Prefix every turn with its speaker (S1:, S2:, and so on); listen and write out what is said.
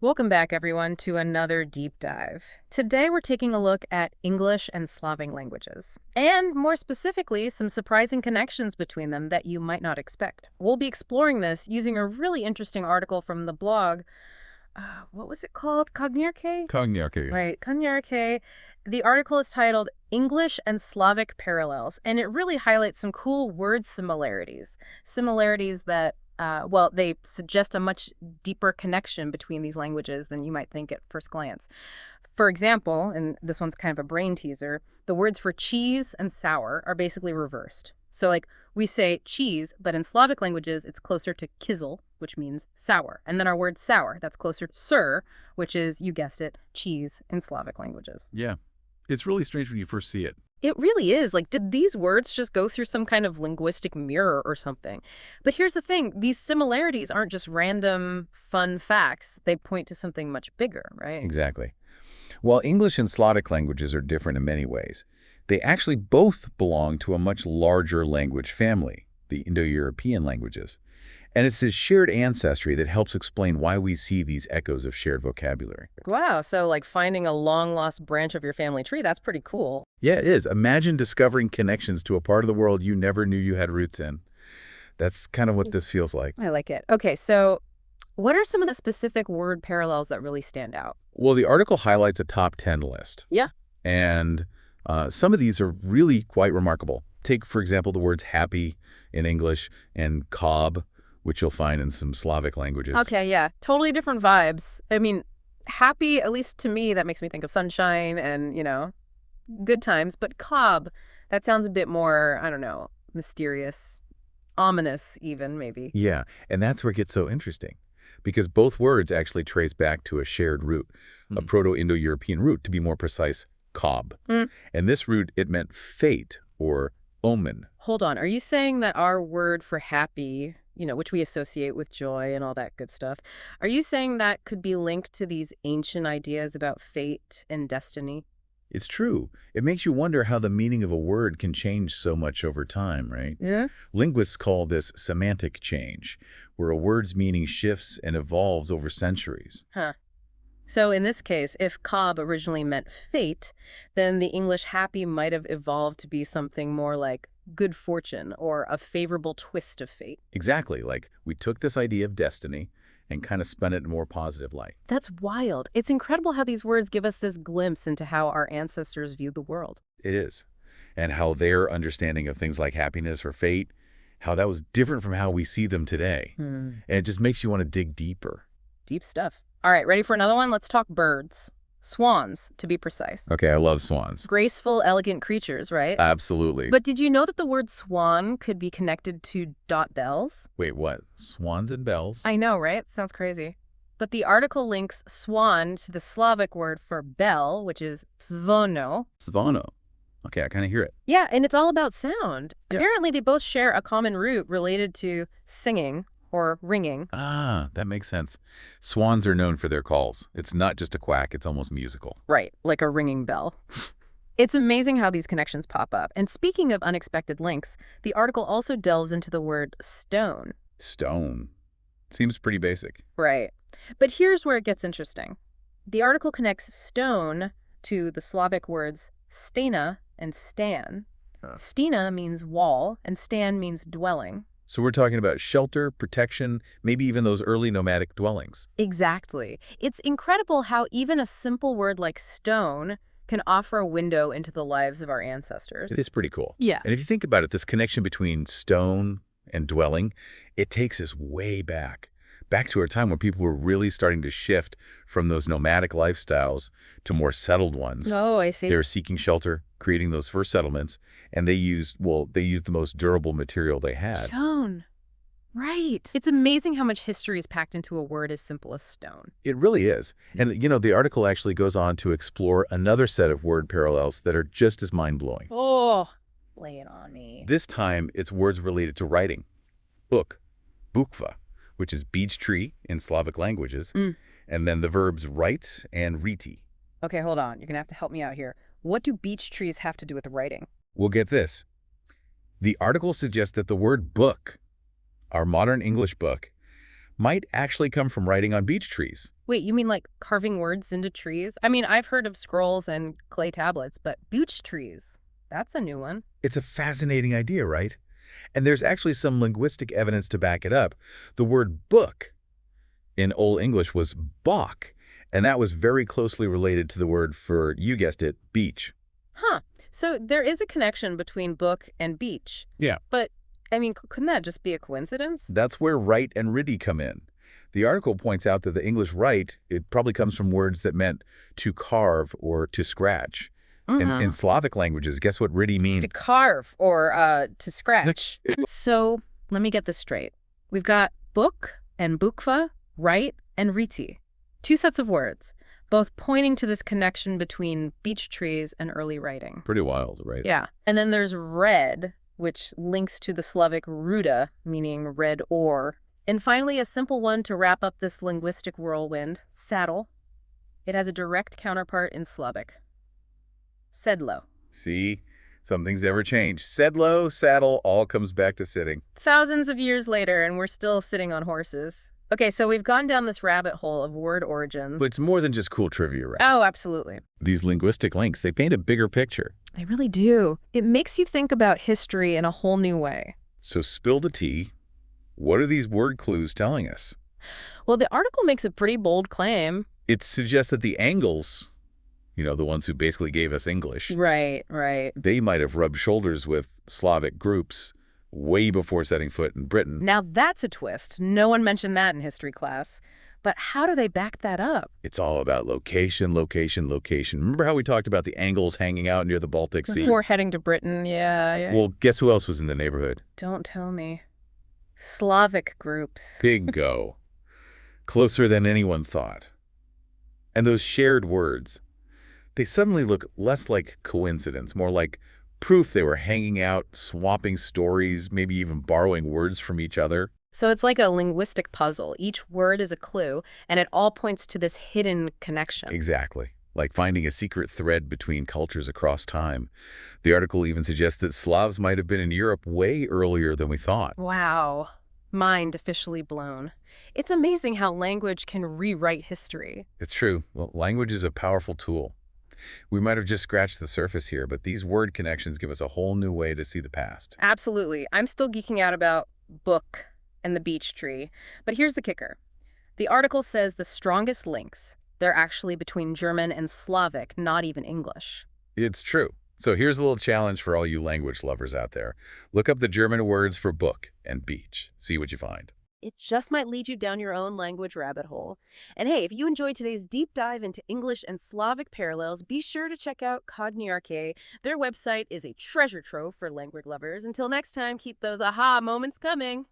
S1: Welcome back, everyone, to another deep dive. Today, we're taking a look at English and Slavic languages, and more specifically, some surprising connections between them that you might not expect. We'll be exploring this using a really interesting article from the blog. What was it called? COGNIARCHAE?
S2: COGNIARCHAE.
S1: Right, COGNIARCHAE. The article is titled English and Slavic Parallels, and it really highlights some cool word similarities. Similarities that well, they suggest a much deeper connection between these languages than you might think at first glance. For example, and this one's kind of a brain teaser, the words for cheese and sour are basically reversed. So, like, we say cheese, but in Slavic languages, it's closer to kizel, which means sour. And then our word sour, that's closer to sir, which is, you guessed it, cheese in Slavic languages.
S2: Yeah. It's really strange when you first see it.
S1: It really is. Like, did these words just go through some kind of linguistic mirror or something? But here's the thing. These similarities aren't just random fun facts. They point to something much bigger, right?
S2: Exactly. While English and Slavic languages are different in many ways, they actually both belong to a much larger language family, the Indo-European languages. And it's this shared ancestry that helps explain why we see these echoes of shared vocabulary.
S1: Wow, so like finding a long-lost branch of your family tree, that's pretty cool.
S2: Yeah, it is. Imagine discovering connections to a part of the world you never knew you had roots in. That's kind of what this feels like.
S1: I like it. Okay, so what are some of the specific word parallels that really stand out?
S2: Well, the article highlights a top 10 list.
S1: Yeah.
S2: And some of these are really quite remarkable. Take, for example, the words happy in English and cob, which you'll find in some Slavic languages.
S1: Okay, yeah. Totally different vibes. I mean, happy, at least to me, that makes me think of sunshine and, good times. But cob, that sounds a bit more, I don't know, mysterious, ominous even, maybe.
S2: Yeah, and that's where it gets so interesting, because both words actually trace back to a shared root, a Proto-Indo-European root, to be more precise, cob. And this root, it meant fate or omen.
S1: Hold on. Are you saying that our word for happy, which we associate with joy and all that good stuff, are you saying that could be linked to these ancient ideas about fate and destiny?
S2: It's true. It makes you wonder how the meaning of a word can change so much over time, right?
S1: Yeah.
S2: Linguists call this semantic change, where a word's meaning shifts and evolves over centuries.
S1: Huh. So in this case, if cob originally meant fate, then the English happy might have evolved to be something more like good fortune or a favorable twist of fate.
S2: Exactly, like we took this idea of destiny and kind of spun it in a more positive light.
S1: That's wild. It's incredible how these words give us this glimpse into how our ancestors viewed the world.
S2: It is. And how their understanding of things like happiness or fate, how that was different from how we see them today. And it just makes you want to dig deeper.
S1: Deep stuff. All right, ready for another one? Let's talk birds. Swans, to be precise.
S2: Okay, I love swans.
S1: Graceful, elegant creatures, right?
S2: Absolutely.
S1: But did you know that the word swan could be connected to dot bells?
S2: Wait, what? Swans and bells?
S1: I know, right? Sounds crazy. But the article links swan to the Slavic word for bell, which is zvono.
S2: Zvono. Okay, I kind of hear it.
S1: Yeah, and it's all about sound.
S2: Yeah.
S1: Apparently, they both share a common root related to singing or ringing.
S2: Ah, that makes sense. Swans are known for their calls. It's not just a quack, it's almost musical.
S1: Right, like a ringing bell. It's amazing how these connections pop up. And speaking of unexpected links, the article also delves into the word stone.
S2: Stone. Seems pretty basic.
S1: Right. But here's where it gets interesting. The article connects stone to the Slavic words stena and stan. Stena means wall, and stan means dwelling.
S2: So we're talking about shelter, protection, maybe even those early nomadic dwellings.
S1: Exactly. It's incredible how even a simple word like stone can offer a window into the lives of our ancestors.
S2: It is pretty cool.
S1: Yeah.
S2: And if you think about it, this connection between stone and dwelling, it takes us way back to a time when people were really starting to shift from those nomadic lifestyles to more settled ones.
S1: Oh, I see.
S2: They were seeking shelter, creating those first settlements, and they used the most durable material they had.
S1: Stone. Right. It's amazing how much history is packed into a word as simple as stone.
S2: It really is. And, the article actually goes on to explore another set of word parallels that are just as mind-blowing.
S1: Oh, lay it on me.
S2: This time, it's words related to writing. Uk, bukva, which is beech tree in Slavic languages, and then the verbs write and riti.
S1: Okay, hold on. You're going to have to help me out here. What do beech trees have to do with writing?
S2: We'll get this. The article suggests that the word book, our modern English book, might actually come from writing on beech trees,
S1: Wait, you mean like carving words into trees? I mean, I've heard of scrolls and clay tablets, but beech trees, that's a new one.
S2: It's a fascinating idea, right? And there's actually some linguistic evidence to back it up. The word book in Old English was bok, and that was very closely related to the word for, you guessed it, beech.
S1: Huh. So there is a connection between book and beech.
S2: Yeah.
S1: But, I mean, couldn't that just be a coincidence?
S2: That's where right and riddy come in. The article points out that the English right, it probably comes from words that meant to carve or to scratch. In Slavic languages, guess what riddy means?
S1: To carve or to scratch. So let me get this straight. We've got book and bukva, right, and riti. Two sets of words, both pointing to this connection between beech trees and early writing.
S2: Pretty wild, right?
S1: Yeah. And then there's red, which links to the Slavic ruda, meaning red ore. And finally, a simple one to wrap up this linguistic whirlwind, saddle. It has a direct counterpart in Slavic. Sedlo.
S2: See? Something's never changed. Sedlo, saddle, all comes back to sitting.
S1: Thousands of years later, and we're still sitting on horses. Okay, so we've gone down this rabbit hole of word origins.
S2: But it's more than just cool trivia, right?
S1: Oh, absolutely.
S2: These linguistic links, they paint a bigger picture.
S1: They really do. It makes you think about history in a whole new way.
S2: So spill the tea. What are these word clues telling us?
S1: Well, the article makes a pretty bold claim.
S2: It suggests that the Angles, the ones who basically gave us English,
S1: Right.
S2: they might have rubbed shoulders with Slavic groups way before setting foot in Britain.
S1: Now that's a twist. No one mentioned that in history class. But how do they back that up?
S2: It's all about location, location, location. Remember how we talked about the Angles hanging out near the Baltic Sea?
S1: Before heading to Britain, yeah.
S2: Well, guess who else was in the neighborhood?
S1: Don't tell me. Slavic groups.
S2: Bingo. Closer than anyone thought. And those shared words, they suddenly look less like coincidence, more like proof they were hanging out, swapping stories, maybe even borrowing words from each other.
S1: So it's like a linguistic puzzle. Each word is a clue, and it all points to this hidden connection.
S2: Exactly. Like finding a secret thread between cultures across time. The article even suggests that Slavs might have been in Europe way earlier than we thought.
S1: Wow. Mind officially blown. It's amazing how language can rewrite history.
S2: It's true. Well, language is a powerful tool. We might have just scratched the surface here, but these word connections give us a whole new way to see the past.
S1: Absolutely. I'm still geeking out about book and the beech tree. But here's the kicker. The article says the strongest links, they're actually between German and Slavic, not even English.
S2: It's true. So here's a little challenge for all you language lovers out there. Look up the German words for book and beech. See what you find.
S1: It just might lead you down your own language rabbit hole. And hey, if you enjoyed today's deep dive into English and Slavic parallels, be sure to check out COGNIARCHAE. Their website is a treasure trove for language lovers. Until next time, keep those aha moments coming.